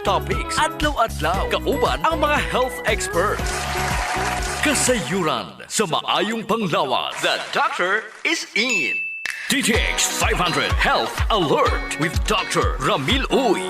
topics adlaw-adlaw kauban ang mga health experts. Kasayuran sa maayong panglawas. The doctor is in. DTX 500 Health Alert with Dr. Ramil Uy.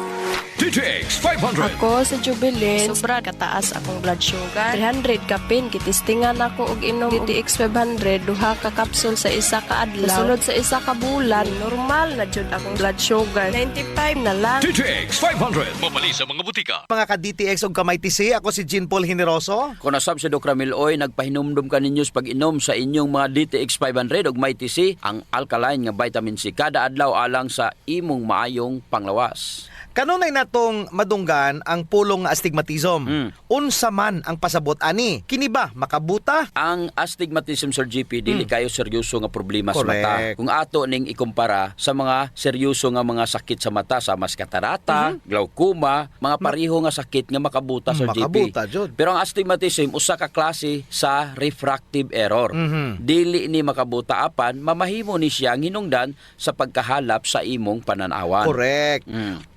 DTX 500. Ako sa Jubilin, sobra kataas akong blood sugar. 300 kapin, kitistingan ako og inom DTX 500, duha ka kapsul sa isa ka adlaw. Sulod sa isa ka bulan, normal na jud akong blood sugar. 95 na lang. DTX 500. Mabali sa mga butika. Mga ka-DTX o kamay TC, ako si Jean Paul Generoso. Kung nasab si Dr. Ramil Oy, nagpahinumdum ka ninyo sa pag-inom sa inyong mga DTX 500 ug may TC, ang alkaline nga vitamin C kada adlaw alang sa imong maayong panglawas. Kanunay natong madunggan ang pulong nga astigmatism. Unsa man ang pasabot ani? Kini ba makabuta? Ang astigmatism, Sir GP, dili kayo seryoso nga problema sa mata. Correct. Kung ato ning ikumpara sa mga seryoso nga mga sakit sa mata, sa mas katarata, glaucoma, mga pariho nga sakit nga makabuta, Sir Makabuta, GP. jud. Pero ang astigmatism, usa ka klase sa refractive error. Dili ni makabuta apan, mamahimo ni siya ang hinungdan sa pagkahalap sa imong pananawan. Correct.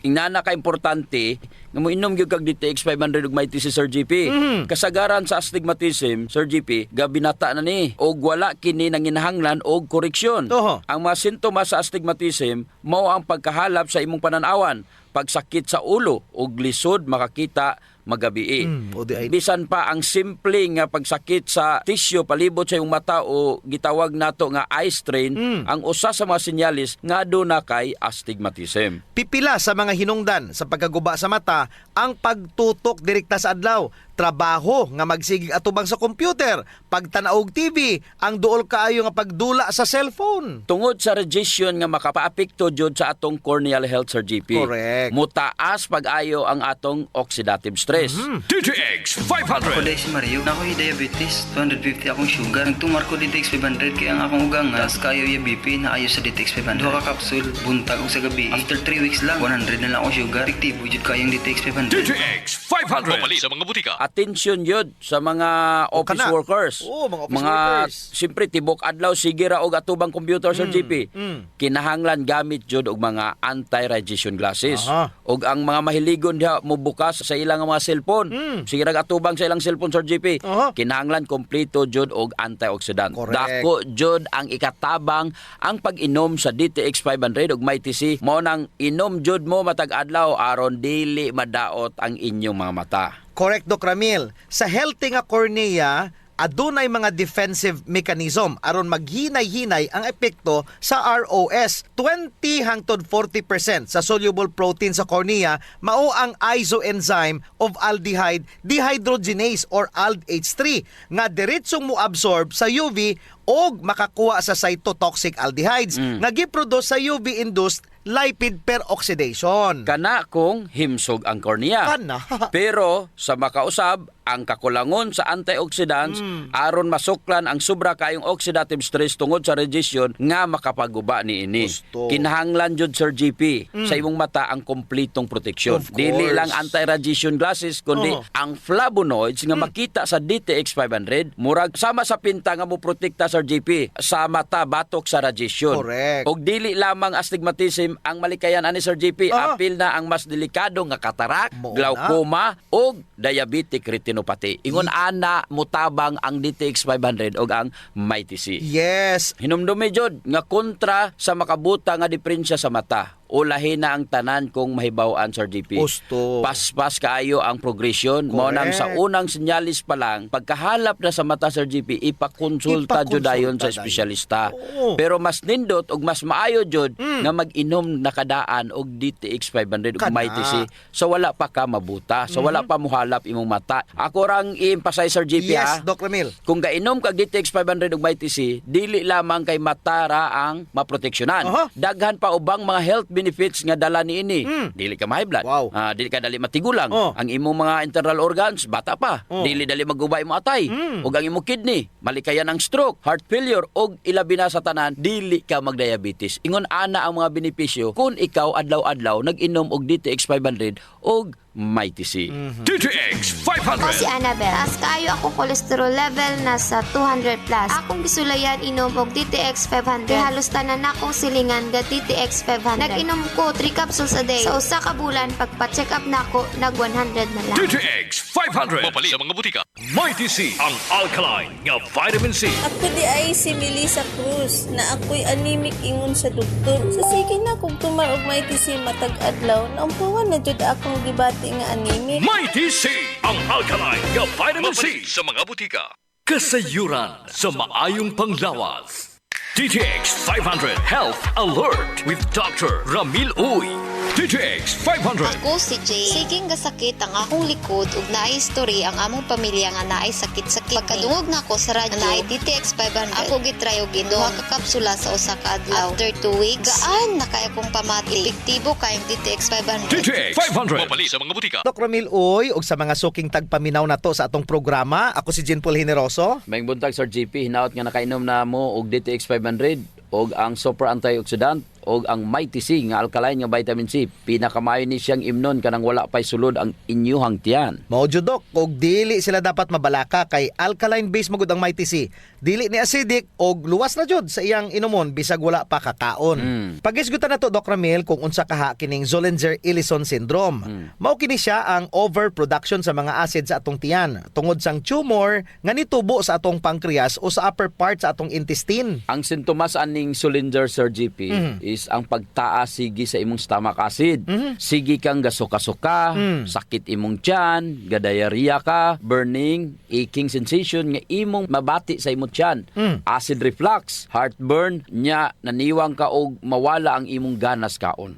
Ingana ka importante nga moinom gyud kag DTX 500 ug may TC, Sir GP. Kasagaran sa astigmatism, Sir GP, gabinata na ni og wala kini nanginahanglan og koreksyon. Oho. Ang mga sintomas sa astigmatism mao ang pagkahalap sa imong pananawan, pagsakit sa ulo ug lisod makakita magabi. o di ay- Bisan pa ang simple nga pagsakit sa tissue palibot sa iyong mata o gitawag nato nga eye strain, ang usa sa mga sinyalis nga aduna kay astigmatism. Pipila sa mga hinungdan sa pagkaguba sa mata ang pagtutok direkta sa adlaw, trabaho nga magsigig atubang sa computer, pagtanaw og TV, ang duol kaayo nga pagdula sa cellphone. Tungod sa radiation nga makapaapekto jud sa atong corneal health, Sir GP. Correct. Mutaas pag-ayo ang atong oxidative stress. DTX Ako 500. dahil si Mario, na ako'y diabetes, 250 akong sugar. Nagtumar ko DTX 500 kaya ang akong ugang gas kayo yung BP na ayo sa DTX 500. Duha ka kapsul, buntag og sa gabi. After 3 weeks lang, 100 na lang ako sugar. Aktibo jud kayong DTX 500. DTX 500. Mabali sa mga butika. Atensyon yun sa mga office kana. workers. Oo, mga office workers. Siyempre, tibok adlaw, sige ra og atubang computer, Sir GP. Kinahanglan gamit jud og mga anti-radiation glasses. Aha. Og ang mga mahiligon diha mobukas sa ilang mga cellphone. Sige ra atubang sa ilang cellphone, Sir GP. Aha. Kinahanglan kompleto jud og antioxidant. Correct. Dako jud ang ikatabang ang pag-inom sa DTX 500 ug may TC. Mao nang inom jud mo matag adlaw aron dili madaot ang inyong mga mata. Correct, Doc Ramil. Sa healthy nga cornea, adunay mga defensive mechanism aron maghinay-hinay ang epekto sa ROS. 20 hangtod 40% sa soluble protein sa cornea mao ang isoenzyme of aldehyde dehydrogenase or ALDH3 nga diretsong mo absorb sa UV og makakuha sa cytotoxic aldehydes nga giproduce sa UV-induced lipid peroxidation. Kana kung himsog ang kornea. Kana. Pero sa makausab, ang kakulangon sa antioxidants aron masuklan ang sobra kayong oxidative stress tungod sa radiation nga makapaguba ni ini. Gusto. Kinahanglan jud, Sir GP, sa imong mata ang kompletong proteksyon. Of Dili course. lang anti-radiation glasses kundi ang flavonoids nga makita sa DTX 500 murag sama sa pinta nga mo protekta, Sir GP, sa mata batok sa radiation. Correct. Og dili lamang astigmatism ang malikayan ani, Sir GP, apil na ang mas delikado nga katarak, Mao na. glaucoma og diabetic retinopathy. Ingon ana mutabang ang DTX 500 og ang MyTC. Yes. Hinumdumi jud nga kontra sa makabuta nga diferensya sa mata. Ulahin na ang tanan kung mahibaw-an, Sir GP. Gusto. Paspas kaayo ang progression. Mo nang sa Correct. unang senyalis pa lang, pagkahalap na sa mata, Sir GP, ipakonsulta jud dayon sa dayon. espesyalista. Oo. Pero mas nindot og mas maayo jud nga mag-inom nakadaan og DTX 500 ug Kana. MyTC so wala pa ka mabuta, so wala pa muhalap imong mata. Ako rang i-emphasize, Sir GP, Yes, ha? Doc Ramil. Kung gainom kag DTX 500 ug MyTC, dili lamang kay mata ra ang maproteksyonan. Aha. Daghan pa ubang mga health benefits nga dala niini. Dili ka ma-high blood. Wow. Dili ka dali matigulang. Oh. Ang imong mga internal organs bata pa. Dili dali magubay mo atay. Ug ang imong kidney, malikayan ang stroke, heart failure ug ilabi na sa tanan, dili ka magdiabetes. Ingon ana ang mga benepisyo kung ikaw adlaw-adlaw nag-inom og DTX 500 og Mighty C. DTX Ako si 500. Annabel. As kaayo ako cholesterol level nasa 200 plus. Akong gisulayan inom og DTX 500. Kay halos tanan akong silingan ga DTX 500. Nag-inom ko 3 capsules a day. Sa usa ka bulan pagpa-check up nako nag 100 na lang. DTX 500. Mapali sa mga butika. Mighty C, ang alkaline nga vitamin C. Ako di ay si Melissa Cruz na ako'y anemic ingon sa doktor. Sa sige na kung tumarog may tisi matag adlaw, naumpuan na jud akong gibati nga anemic. Mighty C, ang alkaline nga vitamin C sa mga butika. Kasayuran sa maayong panglawas. DTX 500 Health Alert with Dr. Ramil Uy. DTX 500. Ako si Jay. Siging gasakit ang akong likod ug naay history ang among pamilya nga naay sakit-sakit. Pagkadungog na ko sa radyo, naay DTX 500. Ako gitry og inom. Duha ka kapsula sa usa ka adlaw. After 2 weeks, gaan na kay akong pamati. Epektibo kay ang DTX 500. DTX 500. Mapali sa mga butika. Dok Ramil Uy, ug sa mga suking tagpaminaw na to sa atong programa, ako si Jean Paul Generoso. May buntag Sir GP, hinaot nga nakainom na mo og DTX 500 og ang super antioxidant og ang Mighty C nga alkaline nga vitamin C. Pinakamayo ni siyang imnon kanang wala pay sulod ang inyuhang tiyan. Mao jud Dok, og dili sila dapat mabalaka kay alkaline base magud ang Mighty C. Dili ni acidic og luwas na jud sa iyang inumon bisag wala pa kakaon. Pagisgutan na to Doc Ramil kung unsa kaha kining Zollinger-Ellison syndrome. Mao kini siya ang overproduction sa mga acid sa atong tiyan tungod sang tumor nga nitubo sa atong pancreas o sa upper part sa atong intestine. Ang sintomas aning Zollinger Sir GP is ang pagtaas sige sa imong stomach acid. Sige kang gasuka-suka, sakit imong tiyan, gadayarya ka, burning, aching sensation nga imong mabati sa imong tiyan. Acid reflux, heartburn, nya naniwang ka og mawala ang imong ganas kaon.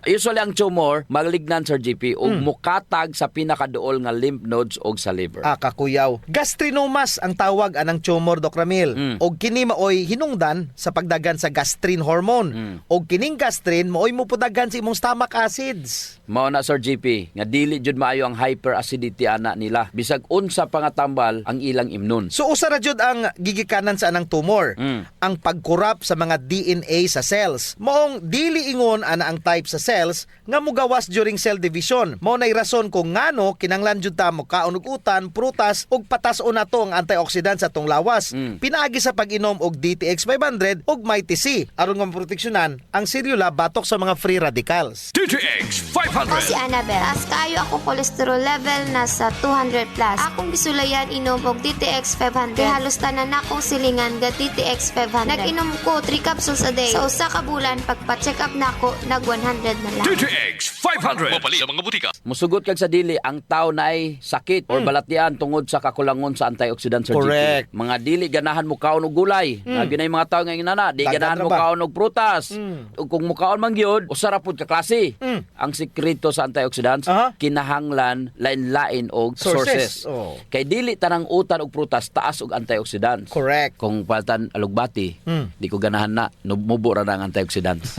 Usually ang tumor malignant Sir GP og mukatag sa pinakaduol nga lymph nodes og sa liver. Kakuyaw. Gastrinomas ang tawag anang tumor Doc Ramil. Og kini maoy hinungdan sa pagdagan sa gastrin hormone. Og kining gastrin maoy mupudagan sa imong stomach acids. Mao na Sir GP nga dili jud maayo ang hyperacidity ana nila bisag unsa pa nga tambal ang ilang imnon. So usa ra jud ang gigikanan sa anang tumor. Ang pagkurap sa mga DNA sa cells. Maong dili ingon ana ang type sa cells nga mugawas during cell division. Mao nay rason kung ngano kinanglan jud ta mo kaon og utan, prutas ug patas-on nato ang antioxidant sa atong lawas. Pinaagi sa pag-inom og DTX 500 ug Mighty C aron nga maproteksyonan ang selula batok sa mga free radicals. DTX Ako si 500. Annabel. As kaayo ako cholesterol level nasa 200 plus. Akong gisulayan inom og DTX 500. Kay halos tanan akong silingan ga DTX 500. Nag-inom ko 3 capsules a day. Sa usa ka bulan pagpa-check up nako nag 100 na lang. DTX 500. Mapali sa mga butika. Musugot kag sa dili ang tao na ay sakit or balatian tungod sa kakulangon sa antioxidant Sir Correct. GP. Mga dili ganahan mo kaon og gulay. Labi na yung mga tao nga inana, di Dagdag ganahan na mo ba? kaon og prutas. Ug kung mo kaon man gyud, usara pud ka klase. Ang sikreto sa antioxidants kinahanglan lain-lain og sources. Oh. Kay dili tanang utan og prutas taas og antioxidants. Correct. Kung paltan alugbati, di ko ganahan na mubo ra na ang antioxidants.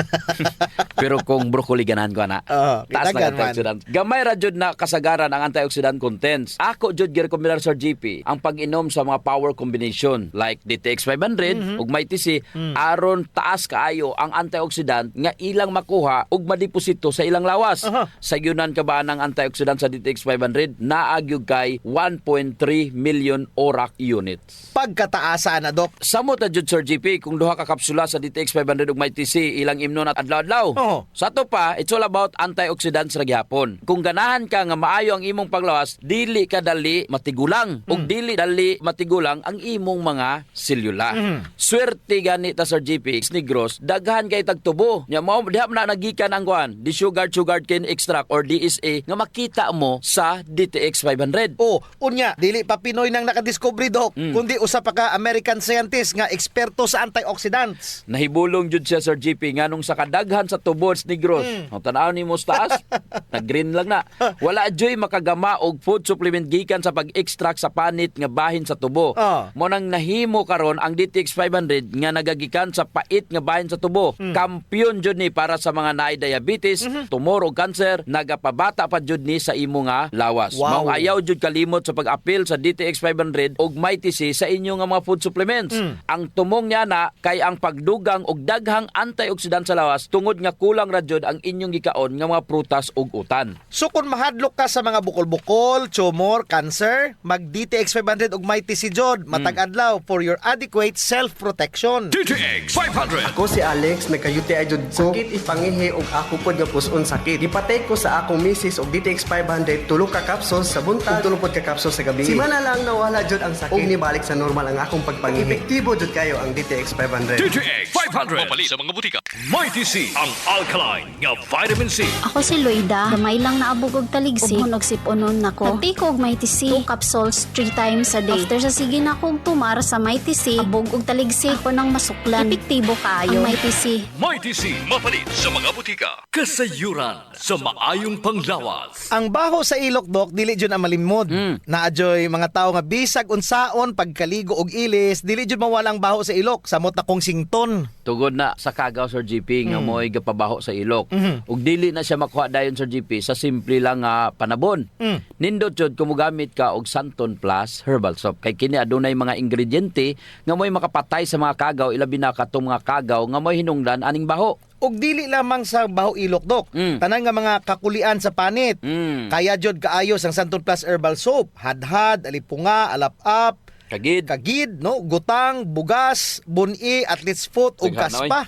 Pero kung broccoli ganahan ko na. Taas na kitagan man. antioxidants. Gamay ra jud na kasagaran ang antioxidant contents. Ako jud girekomendar Sir GP ang pag-inom sa mga power combination like DTX 500 ug Mighty C aron taas kaayo ang antioxidant nga ilang makuha ug madeposito sa ilang lawas. Sa yunan ka ba ng antioxidant sa DTX 500 naagyog kay 1.3 million ORAC units. Pagkataasa na Dok. Samot na jud Sir GP kung duha ka kapsula sa DTX 500 ug Mighty C ilang imnon at adlaw-adlaw. Sa to pa, it's all about antioxidants ra gyapon. Kung ganahan ka nga maayo ang imong paglawas, dili ka dali matigulang ug dili dali matigulang ang imong mga selula. Swerte gani ta Sir GP Negros, daghan kay tagtubo. Nya mao diha na nagikan ang kuan, di sugar cane extract or DSA nga makita mo sa DTX 500. Unya, dili pa Pinoy nang nakadiscovery Dok, kundi usa pa ka American scientist nga eksperto sa antioxidants. Nahibulong jud siya Sir GP nganong sa kadaghan sa tubods Negros. Ang tanaw nimo sa taas, nag-green lang na. Wala joy makagama og food supplement gikan sa pag-extract sa panit nga bahin sa tubo. Mo nang nahimo karon ang DTX 500 nga nagagikan sa pait nga bahin sa tubo. Kampiyon jud ni para sa mga naay diabetes, tumor ug cancer, nagapabata pa jud ni sa imo nga lawas. Wow. Mao ayaw jud kalimot sa pag-apil sa DTX 500 ug Mighty C sa inyo nga mga food supplements. Ang tumong niya na kay ang pagdugang og daghang antioxidant sa lawas tungod nga kulang ra jud ang inyong gikaon nga mga prutas ug utan. So kung mahadlok ka sa mga bukol-bukol, tumor, cancer, mag DTX 500 ug Mighty C jud matag adlaw for your adequate self-protection. DTX 500. Ako si Alex, nagka-UTI jud ko. Sakit ipangihi og ako pod nga puson sakit. Gipatay ko sa akong misis og DTX 500 tulo ka capsules sa buntag ug tulo pod ka capsules sa gabi. Si mana lang nawala jud ang sakit. Og nibalik sa normal ang akong pagpangihi. Epektibo jud kayo ang DTX 500. DTX 500. Mapalit sa mga butika. Mighty C, ang alkaline nga vitamin C. Ako si Loida, gamay lang naabog og taligsik, ug hunog siponon nako. Nagtiko og Mighty C, 2 capsules 3 times a day. After sa sige na akong tumar sa Mighty C, abog og taligsik ko nang masuklan. Epektibo kaayo ang Mighty C. Mighty C, mapalit sa mga butika. Kasayuran sa maayong panglawas. Ang baho sa ilok, Dok, dili jud ang malimod. Naadyoy mga tao nga bisag unsaon pagkaligo og ilis, dili jud mawalang baho sa ilok. Samot akong sington. Tugod na sa kagaw Sir GP nga mo'y gapabaho sa ilok. Ug dili na siya makuha dayon Sir GP sa simple lang nga panabon. Nindot jud kung mogamit ka og Santon Plus herbal soap kay kini adunay mga ingrediente nga mo'y makapatay sa mga kagaw ilabi na katong mga kagaw nga mo'y hinungdan aning baho. Og dili lamang sa baho ilok, Dok. Tanan nga mga kakulian sa panit. Kaya jud kaayos ang Santon Plus herbal soap. Hadhad, alipunga, alap-up, kagid, no, gutang, bugas, buni, athlete's foot ug Daghanoy. kaspa.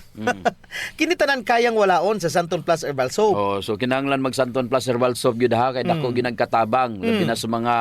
Kini tanan kayang walaon sa Santon Plus herbal soap. Oh, so kinahanglan mag Santon Plus herbal soap gyud ha kay dako ginagkatabang labi na sa mga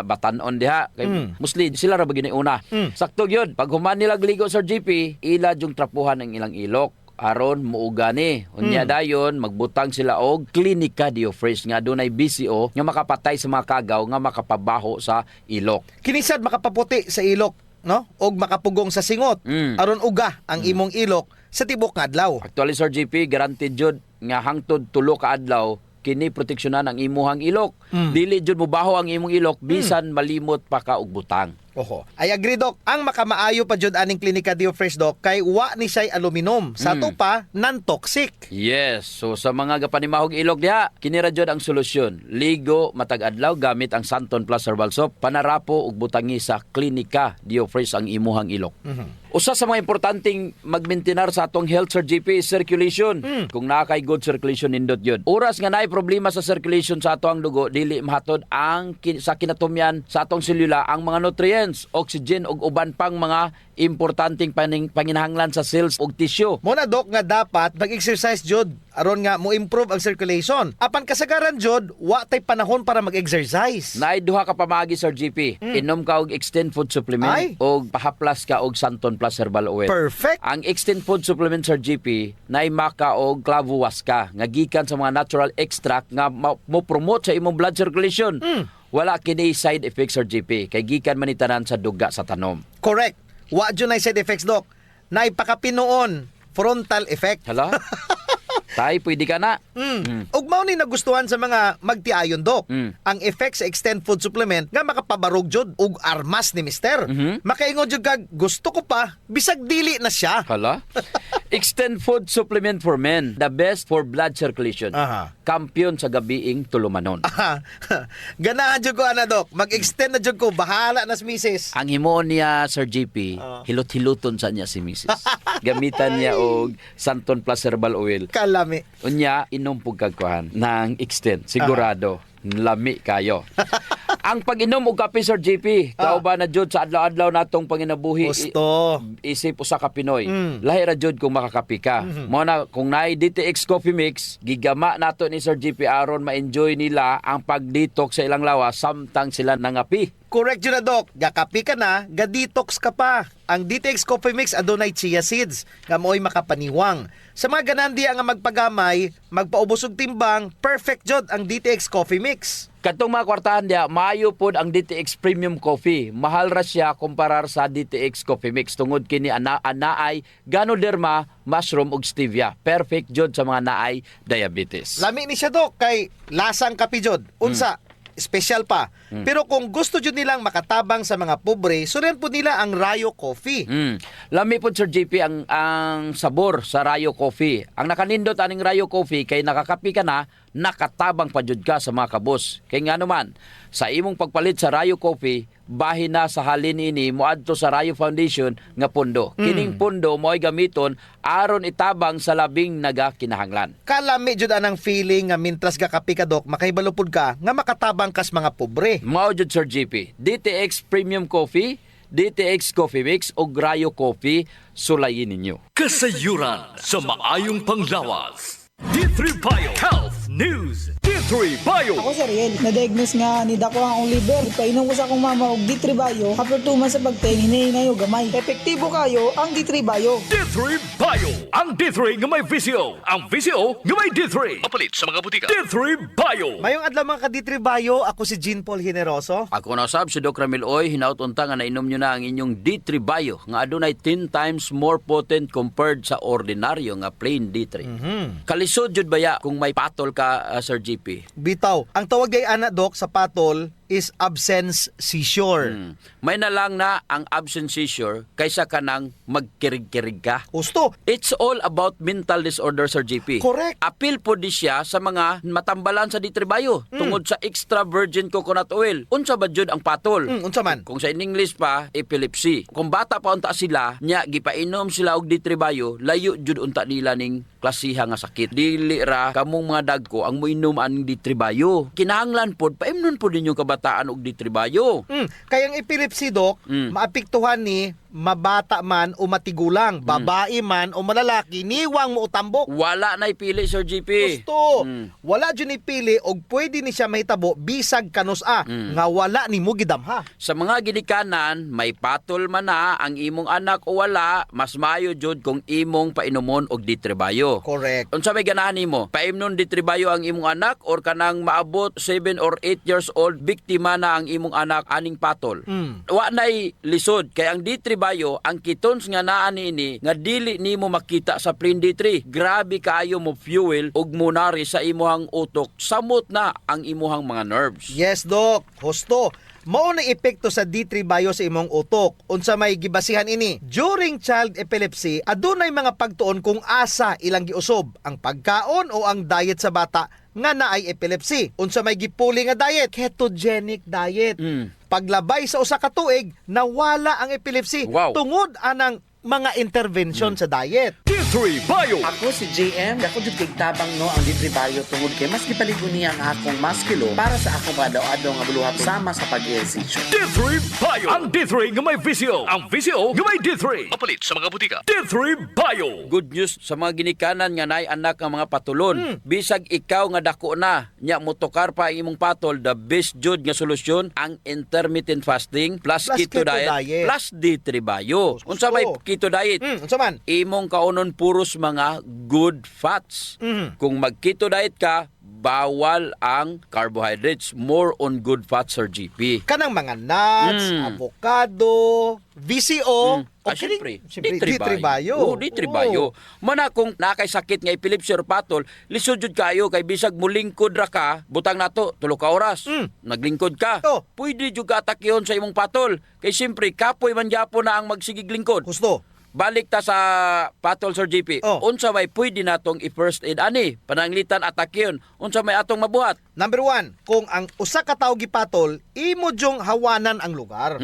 batan-on diha kay mostly sila ra ba gini una. Sakto gyud pag human nila gligo Sir GP, ila jung trapuhan ang ilang ilok aron muuga ni. Unya dayon magbutang sila og Clinica Diofresh nga dunay BCO nga makapatay sa mga kagaw nga makapabaho sa ilok. Kinisad makapaputi sa ilok, no? Og makapugong sa singot. Aron uga ang imong ilok sa tibok nga adlaw. Actually Sir GP, guaranteed jud nga hangtod tulo ka adlaw kini proteksyonan ang imuhang ilok. Dili jud mobaho ang imong ilok bisan malimot pa ka og butang. Oho. I agree, Dok. Ang makamaayo pa jud aning Clinica Diofresh, Dok, kay wa ni siya'y aluminum. Sa to pa, non-toxic. Yes, so sa mga gapanimahog ilok diha, kini ra jud ang solusyon. Ligo matag adlaw gamit ang Santon Plus herbal soap, panarapo ug butangi sa Clinica Diofresh ang imuhang ilok. Usa sa mga importanteng magmaintenar sa atong health Sir GP is circulation. Kung naa kay good circulation nindot yun. Oras nga naay problema sa circulation sa atong dugo, dili mahatod ang sa kinatumyan sa atong selula ang mga nutrients, oxygen ug uban pang mga importanteng panginahanglan sa cells ug tissue. Muna, Dok, nga dapat mag-exercise jud aron nga mo improve ang circulation. Apan kasagaran jud, wa tay panahon para mag-exercise. Naay duha ka pamagi Sir GP. Inom ka og Extend Food Supplement ug pahaplas ka og Santon Plus Herbal Oil. Perfect. Ang Extend Food Supplement Sir GP naay maka og clavo waska nga gikan sa mga natural extract nga mo promote sa imong blood circulation. Wala kini side effects Sir GP kay gikan man itanan sa duga sa tanom. Correct. Wa jud nay side effects, Dok. Naipakapinoon frontal effect. Hala? Tay, pwede ka na. Ug mao ni nagustuhan sa mga magtiayon, Dok. Ang effect sa Extend Food Supplement nga makapabarog jud ug armas ni Mister. Makaingon jud kag gusto ko pa bisag dili na siya. Hala? Extend Food Supplement for Men, the best for blood circulation. Kampiyon sa gabiing tulumanon. Ganahan jud ko ana, Dok. Mag-extend na jud ko, bahala na si Mrs. Ang himo niya Sir GP, hilot-hiluton sa niya si Mrs. Gamitan niya og Santon Plus Herbal Oil. Kalami. Unya inom pug kagkuhan ng Extend, sigurado lami kayo. Ang pag-inom og kape Sir GP, kauban na jud sa adlaw-adlaw natong panginabuhi. Gusto. Isip usa ka Pinoy. Lahi ra jud kung makakapi ka. Mo na kung naay DTX Coffee Mix, gigama nato ni Sir GP aron ma-enjoy nila ang pag-detox sa ilang lawas samtang sila nangapi. Correct yun na, Dok. Gakapi ka na, ga-detox ka pa. Ang DTX Coffee Mix adunay chia seeds nga mo'y makapaniwang. Sa mga ganandiya nga magpagamay, magpaubos og timbang, perfect jud ang DTX Coffee Mix. Katong mga kwartahan diya, maayo pod ang DTX Premium Coffee. Mahal ra siya kumparar sa DTX Coffee Mix tungod kini anaay Ganoderma, mushroom ug stevia. Perfect jud sa mga naay diabetes. Lami ni siya, Dok, kay lasang kapi jud. Unsa, special pa. Pero kung gusto jud nilang makatabang sa mga pobre, surian po nila ang Rayo Coffee. Lami po Sir JP ang sabor sa Rayo Coffee. Ang nakanindot aning Rayo Coffee kay nakakapi ka na, nakatabang pa jud ka sa mga kabos. Kay nga naman, sa imong pagpalit sa Rayo Coffee, bahin na sa halin ini moadto sa Rayo Foundation nga pundo. Kining pundo mo'y gamiton aron itabang sa labing nagakinahanglan. Kalami jud anang feeling nga mintras ga kapi ka dok, makahibalupod ka nga makatabang kas mga pobre. Mao jud Sir JP, DTX Premium Coffee, DTX Coffee Mix o Rayo Coffee, sulayin ninyo. Kasayuran sa maayong panglawas. D3 Bio Health News. D3 Bio. Ako si Ariel, na-diagnose nga ni dako ang liver. Painom ko sa akong mama og D3 Bio. After 2 months sa pagteng, hinahinay o gamay. Epektibo kayo ang D3 Bio. D3 Bio. Ang D3 nga may VCO. Ang VCO nga may D3. Mapalit sa mga butika. D3 Bio. Mayong adlaw mga ka-D3 Bio, ako si Jean Paul Generoso. Ako na sab si Doc Ramil Oy, hinaut-unta nga nainom nyo na ang inyong D3 Bio nga adunay 10 times more potent compared sa ordinaryo nga plain D3. Kalisod jud baya kung may patol ka Sir GP. Bitaw, ang tawag ay ana dok sa patol is absence seizure. May na lang na ang absence seizure kaysa kanang magkirig-kirig ka. Gusto. It's all about mental disorder, Sir GP. Correct. Apil po di siya sa mga matambalan sa ditribayo tungod sa extra virgin coconut oil. Unsa ba jud ang patol? Unsa man? Kung sa English pa, epilepsy. Kung bata pa unta sila, nya gipainom sila og ditribayo, layo jud unta nila ning klasiha nga sakit. Dili ra kamong mga dagko ang moinom aning ditribayo. Kinahanglan pod paimnon pod ninyo kabataan og ditribayo. Kayang epilepsy dok, maapektuhan ni mabata man o matigulang, babae man o malalaki, niwang mo utambok. Wala na ipili, Sir GP. Gusto. Wala dyan ipili og pwede ni siya mahitabo bisag kanusa nga wala ni mo gidamha. Sa mga ginikanan, may patol man na ang imong anak o wala, mas maayo jud kung imong painomon og ditribayo. Correct. Unsa may ganahan nimo? Paimnon ditribayo ang imong anak or kanang maabot 7 or 8 years old, biktima na ang imong anak aning patol. Wa nay lisod kay ang ditribayo ang kitons nga naa niini nga dili nimo makita sa plain D3. Grabe kaayo mo fuel og munari sa imuhang utok, samot na ang imuhang mga nerves. Yes, Dok. Husto. Mao na epekto sa D3 Bio sa imong utok. Unsa may gibasihan ini? During child epilepsy, adunay mga pagtuon kung asa ilang giusob, ang pagkaon o ang diet sa bata nga naay epilepsy. Unsa may gipuli nga diet? Ketogenic diet. Paglabay sa usa ka tuig, nawala ang epilepsy tungod anang mga intervention sa diet. D3 Bio. Ako si JM, ako jud kay tabang no ang D3 Bio tungod kay mas gipaligon niya ang akong maskilo para sa akong adlaw-adlaw nga buluhat sama sa pag-ehersisyo. D3 Bio. Ang D3 nga may VCO. Ang VCO nga may D3. Mapalit sa mga butika. D3 Bio. Good news sa mga ginikanan nga naay anak nga mga patulon. Bisag ikaw nga dako na, nya motokar pa ang imong patol, the best jud nga solusyon ang intermittent fasting plus keto diet plus D3 Bio. Unsa may keto diet? Unsa man? Imong kaunon puros mga good fats. Kung mag-keto diet ka, bawal ang carbohydrates, more on good fats, Sir GP. Kanang mga nuts, avocado, VCO, Siyempre, D3 Bio. D3 Bio. Mana kung nakay sakit nga epilepsy or patol, lisod jud kayo kay bisag mulingkod ra ka, butang nato 3 ka oras. Naglingkod ka. Pwede jud ka atakyon sa imong patol. Kay siyempre kapoy man gyapon na ang magsigig lingkod. Gusto. Balik ta sa patol, Sir GP. Unsa may pwede natong i-first aid ani? Pananglitan atakyon. Unsa may atong mabuhat? Number 1, kung ang usa ka tawo gipatol, imo jong hawanan ang lugar.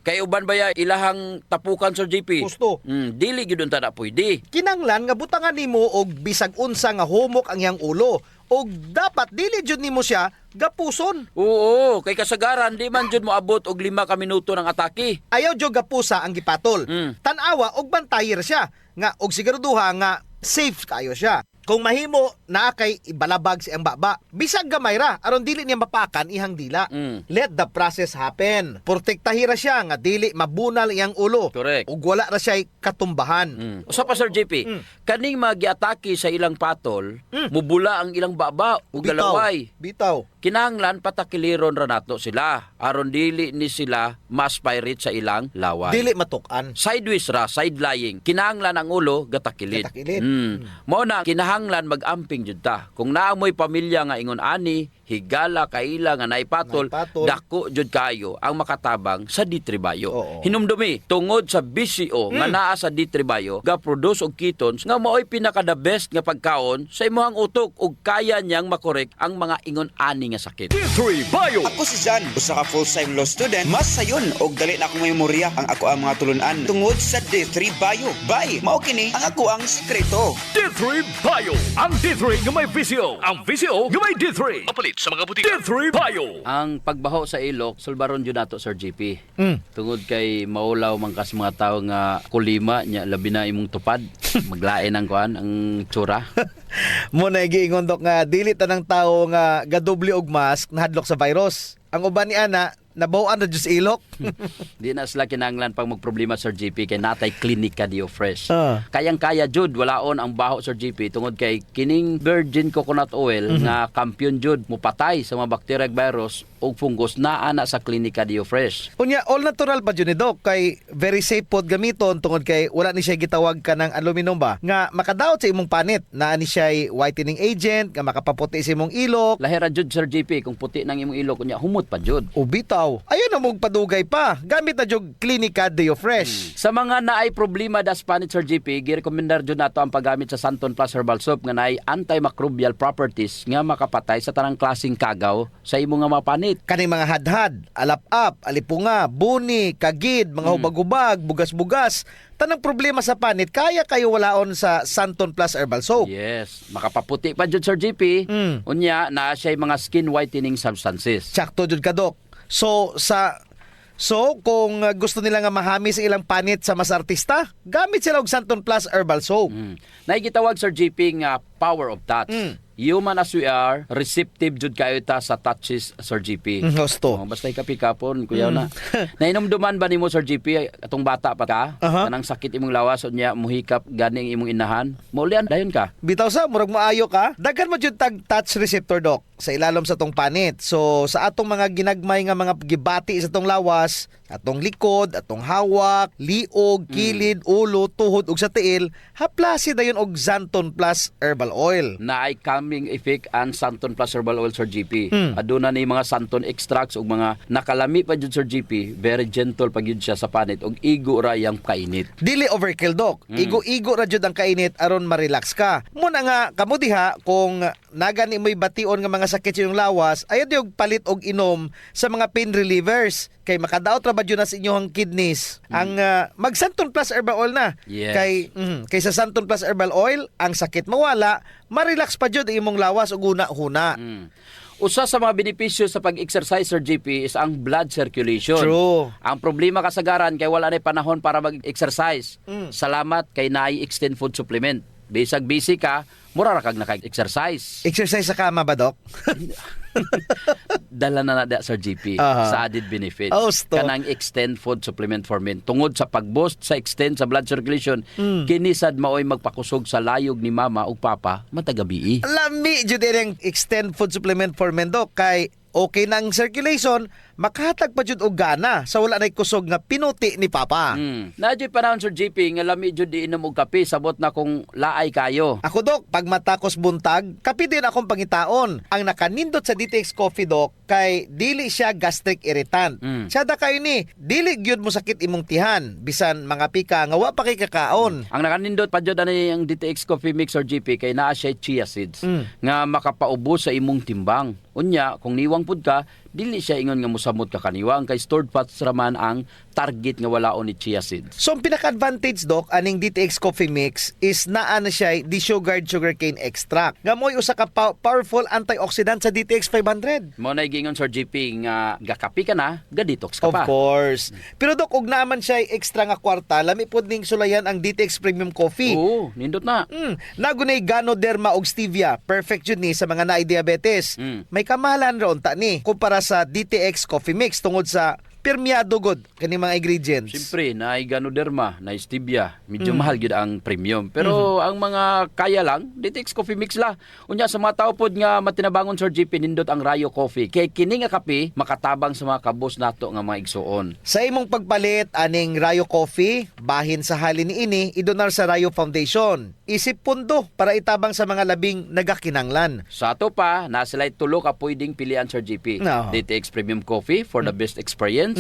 Kay uban baya ilahang tapukan, Sir GP? Gusto. Dili gyud unta na pwede. Kinanglan nga butangan nimo og bisag unsa nga humok ang iyang ulo. Og dapat dili jud nimo siya gapuson. Oo, kay kasagaran di man jud moabot og 5 ka minuto ng atake. Ayaw jud gapusa ang gipatol. Tan-awa og bantayir siya nga og siguraduha nga safe kayo siya. Kung mahimo naa kay ibalabag si ang baba, bisag gamay ra aron dili niya mapakan ihang dila. Let the process happen. Protektahira siya nga dili mabunal iyang ulo. Correct. Ug wala ra siya katumbahan. Usa pa, Sir JP, kaning magiatake sa ilang patol, mubula ang ilang baba ug galaway. Bitaw. kinahanglan patakiliron ra nato sila aron dili ni sila mas pirate sa ilang laway. Dili matukan. Sideways ra, side lying. Kinahanglan ang ulo gatakilid. Mao na kinahanglan mag-amping jud ta. Kung naa mo'y pamilya nga ingon ani, higala kaila nga naipatol, dako jud kayo ang makatabang sa D3 Hinumdumi tungod sa BCO nga naa sa D3 ga produce og ketones nga mao'y pinaka the best nga pagkaon sa imong utok ug kaya niyang makorek ang mga ingon ani nga sakit. D3 Bio. Ako si Jan, usa ka full-time law student. Mas sayon og dali na akong memorya ang ako ang mga tulunan tungod sa D3 Bio. Bye, mao kini ang ako ang sikreto. D3 Bio. Ang D3 nga may VCO. Ang VCO nga may D3. Kapalit sa mga butika. D3 Bio. Ang pagbaho sa ilok, sulbaron jud nato Sir GP. Tungod kay maulaw man kas mga tawo nga kulima nya labi na imong tupad. Maglain ang kuan ang tsura. Mo na giingon dok nga dili tanang tawo nga gadoble og mask nahadlok sa virus. Ang uban ni ana nabawan na jud sa ilok. Di na sila kinahanglan pang magproblema Sir GP kay natay klinika Dio Fresh. Kayang-kaya jud walaon ang baho Sir GP tungod kay kining virgin coconut oil nga kampiyon jud mupatay sa mga bacteria ug virus ug fungus naa na sa klinika Dio Fresh. Unya all natural pa jud ni dok kay very safe pod gamiton tungod kay wala ni siya gitawag ka ng aluminum ba nga makadaot sa imong panit. Naa ni siya whitening agent nga makapaputi sa imong ilok. Lahira jud Sir GP kung puti nang imong ilok unya humot pa jud. Ubitaw. Ayun na mong padugay pa. Gamit na jud klinika Dio Fresh. Sa mga naay problema das panit Sir GP, girekomendar jud nato ang paggamit sa Santon Plus Herbal Soap nga naay antimicrobial properties nga makapatay sa tanang klaseng kagaw sa imong nga mga panit. Kaning mga hadhad, alap-ap, alipunga, buni, kagid, mga hubag-hubag, bugas-bugas, tanang problema sa panit kaya kayo walaon sa Santon Plus Herbal Soap. Yes, makapaputi pa jud Sir GP. Unya na siya mga skin whitening substances. Sakto jud ka dok. So kung gusto nila nga mahami sa ilang panit sa mas artista, gamit sila og Santon Plus Herbal Soap. Naigitawag Sir GP nga power of touch. Human as we are, receptive jud kayo ta sa touches Sir GP. Gusto. Basta ikapikapon, kuya na. Nainomduman ba nimo Sir GP atong bata pa ka? Kanang sakit imong lawas unya muhikap ganing imong inahan. Maulian dayon ka. Bitaw sa murag maayo ka. Daghan mo jud tag touch receptor dok sa ilalom sa tong panit. So sa atong mga ginagmay nga mga gibati sa tong lawas, atong likod, atong hawak, liog, kilid, ulo, tuhod ug sa tiil, haplasi dayon og Santon Plus Herbal Oil. Naay calming effect ang Santon Plus Herbal Oil Sir GP. Aduna ni mga Santon extracts ug mga nakalami pa jud Sir GP. Very gentle pa gyud siya sa panit ug igo ra yang kainit. Dili overkill dok. Igo-igo ra jud ang kainit aron ma-relax ka. Muna nga kamo diha kung nagani mo'y bation nga mga sakit sa iyong lawas, ayaw diog palit og inom sa mga pain relievers kay makadaot ra ba jud na sa inyong kidneys. Ang mag Santon Plus Herbal Oil na. Yes. Kay sa Santon Plus Herbal Oil, ang sakit mawala, ma-relax pa jud imong lawas ug una-huna. Usa sa mga benepisyo sa pag-exercise Sir GP is ang blood circulation. True. Ang problema kasagaran kay wala na panahon para mag-exercise. Salamat kay naay extend food supplement. Bisag busy ka, mura ra kag naka-exercise. Exercise sa kama ba dok? Dala na nada Sir GP sa added benefits. Kanang extend food supplement for men. Tungod sa pag-boost sa extend sa blood circulation, kinisad maoy magpakusog sa layog ni mama ug papa matagabi. Lami jud ang extend food supplement for men dok kay okay na ang circulation, makahatag pa jud og gana sa wala nay kusog nga pinuti ni papa. Nadyo panahon Sir GP nga lami jud iinom og kape sabot na kung laay kayo. Ako dok, pag matakos buntag, kape din akong pangitaon. Ang nakanindot sa DTX Coffee dok kay dili siya gastric irritant. Siya da kayo ni, dili gyud mo sakit imong tihan bisan mga pika nga wa pa kay kakaon. Ang nakanindot pa jud ani ang DTX Coffee Mix Sir GP kay naa siya chia seeds nga makapaubos sa imong timbang. Unya, kung niwang pud ka, dili siya ingon nga musamot ka kaniwang kay stored fats raman ang target nga walaon ni chia seeds. So ang pinaka-advantage dok aning DTX Coffee Mix is naa na siya desugared sugarcane extract. Nga mo'y usa ka powerful antioxidant sa DTX 500. Mo na gingon Sir GP nga gakapi ka na, ga-detox ka pa. Of course. Pero dok, ug naman siya extra nga kwarta, lami pod ning sulayan ang DTX Premium Coffee. Oo, nindot na. Nagunay Ganoderma og stevia, perfect jud ni sa mga naay diabetes. May kamahalan ra unta ni kumpara sa DTX Coffee Mix tungod sa pirmiyado god kani mga ingredients. Siyempre, na Ganoderma, na Stevia, medyo mahal gyud ang premium. Pero ang mga kaya lang, DTX Coffee Mix la. Unya sa mga tao pod nga matinabangon Sir GP nindot ang Rayo Coffee. Kay kini nga kape makatabang sa mga kabos nato nga mga igsuon. Sa imong pagpalit aning Rayo Coffee, bahin sa halin niini idonar sa Rayo Foundation. Isip pundo para itabang sa mga labing nagakinanglan. Sa ato pa, nasilay tulo ka pwedeng pilian Sir GP. No. DTX Premium Coffee for the best experience.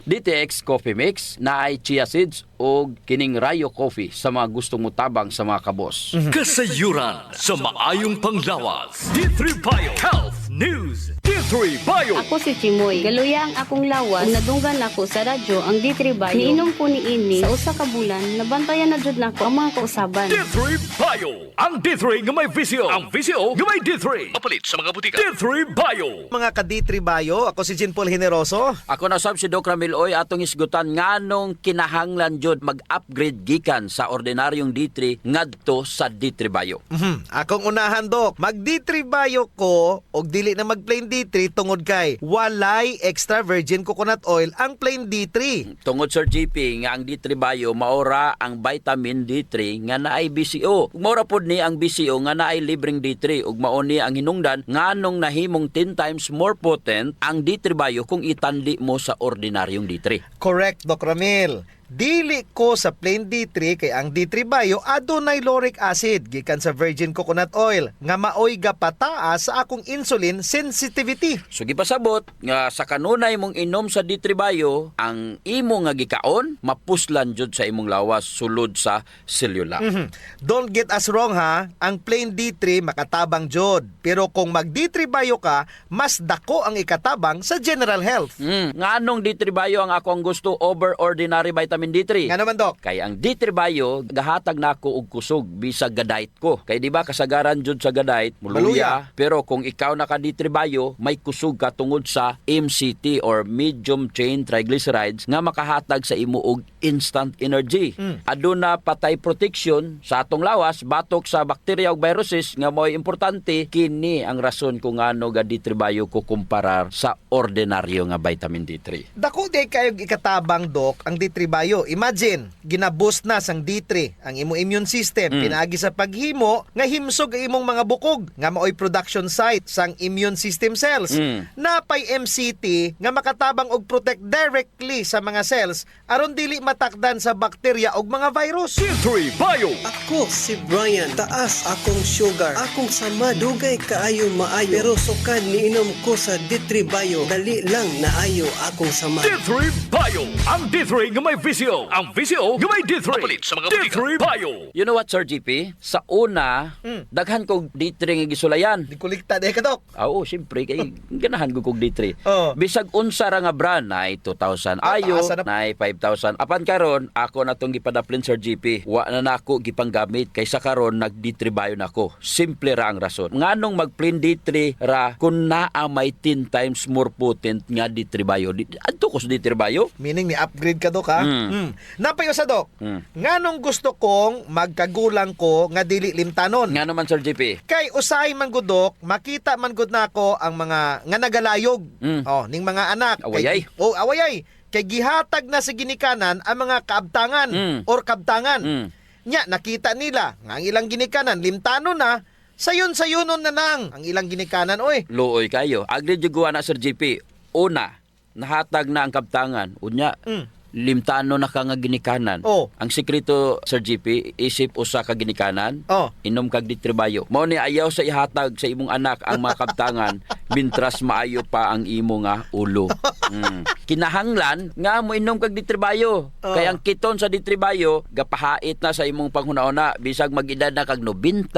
DTX Coffee Mix na ay chia seeds o kining Rayo Coffee sa mga gustong mutabang sa mga kabos. Kasayuran sa maayong panglawas. D3 Bio Health News. D3 Bio. Ako si Chimoy. Galuya ang akong lawas. Kung nadunggan ako sa radyo ang D3 Bio. Niinom ko ni ini sa usa ka bulan, nabantayan na jud nako ang mga kausaban. D3 Bio. Ang D3 nga may visio. Ang visio nga may D3. Mapalit sa mga butika. D3 Bio. Mga ka D3 Bio, ako si Jean Paul Generoso. Ako na sab si Doc Ramil Oy atong isgutan nganong kinahanglan jud mag-upgrade gikan sa ordinaryong D3 ngadto sa D3 Bio. Akong unahan, Dok. Mag D3 Bio ko og dili na mag plain D3 tungod kay walay extra virgin coconut oil ang plain D3. Tungod Sir GP nga ang D3 Bio maora ang vitamin D3 nga naay BCO. Maora pod ni ang BCO nga naay libreng D3 ug mao ni ang hinungdan nganong nahimong 10 times more potent ang D3 Bio kung itanli mo sa ordinaryong D3. Correct, Doc Ramil. Dili ko sa plain D3 kay ang D3 Bio adunay lauric acid gikan sa virgin coconut oil nga maoy gapataas sa akong insulin sensitivity. So gipasabot nga sa kanunay mong inom sa D3 Bio, ang imo nga gikaon mapuslan jud sa imong lawas sulod sa selula. Don't get us wrong ha, ang plain D3 makatabang jud. Pero kung mag D3 Bio ka, mas dako ang ikatabang sa general health. Nganong D3 Bio ang ako ang gusto over ordinary vitamin D3? Nga naman, Doc. Kay ang D3 Bio gahatag nako og kusog bisag gadait ko. Kay di ba kasagaran jud sa gadait muluya, pero kung ikaw naka D3 Bio may kusog ka tungod sa MCT or medium chain triglycerides nga makahatag sa imo og instant energy. Aduna patay protection sa atong lawas batok sa bakterya ug viruses nga mo'y importante. Kini ang rason kung ano ga D3 Bio ko kumparar sa ordinaryo nga vitamin D3. Dako di kayo ikatabang, Doc, ang D3 Bio. Imagine, ginaboost na sang D3 ang imo immune system, pinaagi sa paghimo nga himsog ang imong mga bukog nga maoy production site sang immune system cells. Napay MCT nga makatabang og protect directly sa mga cells aron dili matakdan sa bakterya og mga virus. D3 Bio. Ako si Brian, taas akong sugar, akong sama, dugay kaayo maayo, pero sukad niinom ko sa D3 Bio, dali lang naayo akong sama. D3 Bio. Ang D3 nga may visio. Ang visio nga may D3. Mapalit sa mga butika. D3 Bio. You know what, Sir GP? Sa una, daghan kog D3 nga gisulayan. Di kulikta di ka, Doc. Oo, siyempre, kay ganahan ko kog D3. Oh. Bisag unsa ra nga brand na 2,000 ayo, na 5,000. Apan karon ako na tong gipadaplin Sir GP. Wa na nako gipanggamit kaysa karon nag D3 Bio nako. Simple ra ang rason. Nganong mag-plain D3 ra kun naa may 10 times more potent nga D3 Bio. Adto ko sa D3 Bio. Meaning ni upgrade ka, Doc, ha? Napayo sa, Doc. Nganong gusto kong magkagulang ko nga dili limtanon? Nga naman Sir GP. Kay usay man gud, Doc, makita man gud nako ang mga nga nagalayog. Ning mga anak. Awayay. Awayay. Kay gihatag na sa ginikanan ang mga kaabtangan or kabtangan. Nya nakita nila nga ang ilang ginikanan limtanon na, sayon-sayonon na nang ang ilang ginikanan, oy. Luoy kayo. Agri jugo na Sir GP. Una, nahatag na ang kabtangan. Unya, limtano na ka nga ginikanan. Ang sekreto, Sir GP, isip usa ka ginikanan, inom kag D3 Bio. Mao ni ayaw sa ihatag sa imong anak ang mga kabtangan bintras maayo pa ang imo nga ulo. Kinahanglan nga mo inom kag D3 Bio. Kaya ang kiton sa D3 Bio gapahait na sa imong panghuna-una bisag mag-edad na kag 90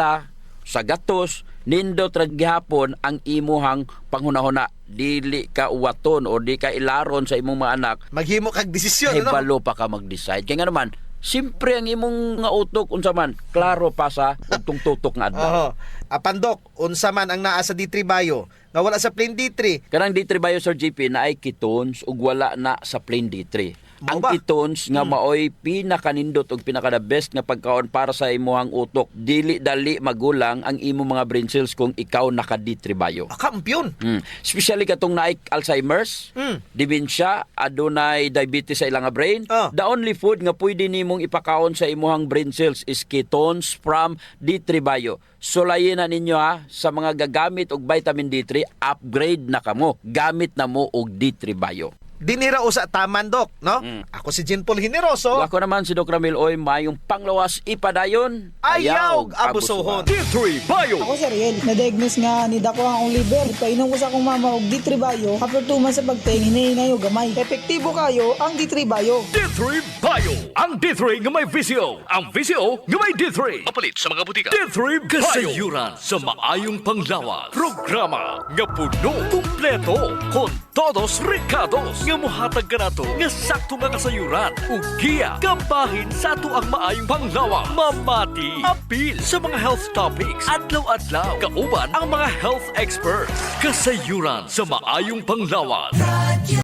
sa gatos, nindot ra gihapon ang imuhang panghunahuna. Dili ka uwaton o di ka ilaron sa imong mga anak. Maghimo kag desisyon, ano? Balo pa ka mag-decide. Kaya nga naman, simpre ang imong nga utok unsa man, klaro pa sa utong tutok nga adlaw. Apan, Doc, unsa man ang naa sa D3 Bio nga wala sa plain D3. Kanang D3 Bio, Sir GP, na ay ketones ug wala na sa plain D3. ang ketones nga maoy pinakanindot ug pinaka the best nga pagkaon para sa imuhang utok. Dili dali magulang ang imo mga brain cells kung ikaw naka-D3 Kampyon. Especially katong naay Alzheimer's, dementia, adunay diabetes sa ilang brain. The only food nga pwede nimong ipakaon sa imuhang brain cells is ketones from D3 Bio. Sulayin na ninyo sa mga gagamit og vitamin D3, upgrade na kamo. Gamit na mo og D3 Bio. Dinira usa taman, Dok, no? Ako si Jean Paul Generoso. Ako naman si Doc Ramil Oy, mayong panglawas ipadayon, ayaw abusohon. D3 Bio. Ako si Ariel, na-diagnose nga ni Dako ang liver. Ipainom ko sa akong mama og D3 Bio. After 2 months sa pagtingin, hinahinay o gamay. Epektibo kayo ang D3 Bio. D3 Bio. Ang D3 nga may VCO. Ang VCO nga may D3. Mapalit sa mga butika. D3 Bio. Kasayuran sa maayong panglawas. Programa nga puno, kumpleto, con todos recados nga muhatag ka nato nga sakto nga kasayuran ug giya kabahin sa ato ang maayong panglawas. Mamati apil sa mga health topics adlaw-adlaw kauban ang mga health experts. Kasayuran sa maayong panglawas.